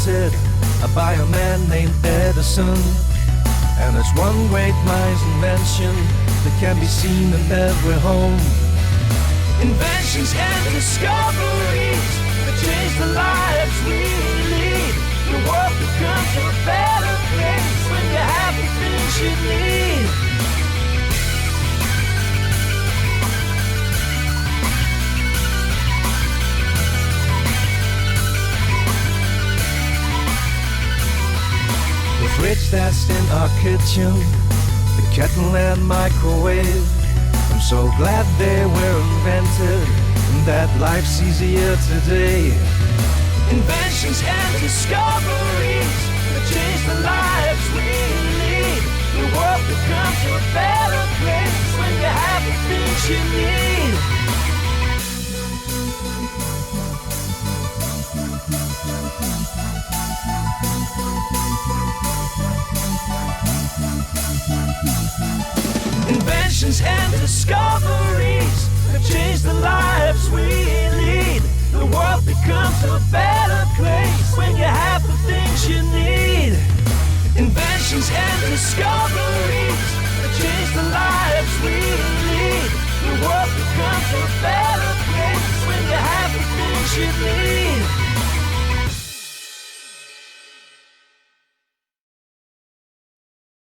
invented by a man named Edison. And it's one great mind's invention that can be seen in every home. Inventions and discoveries that change the lives we lead. The world becomes a better place when you have the things you need. The fridge that's in our kitchen, the kettle and microwave, I'm so glad they were invented and that life's easier today. Inventions and discoveries that change the lives we lead. The world becomes a better place when you have the things you need. Inventions and discoveries have changed the lives we lead. The world becomes a better place when you have the things you need.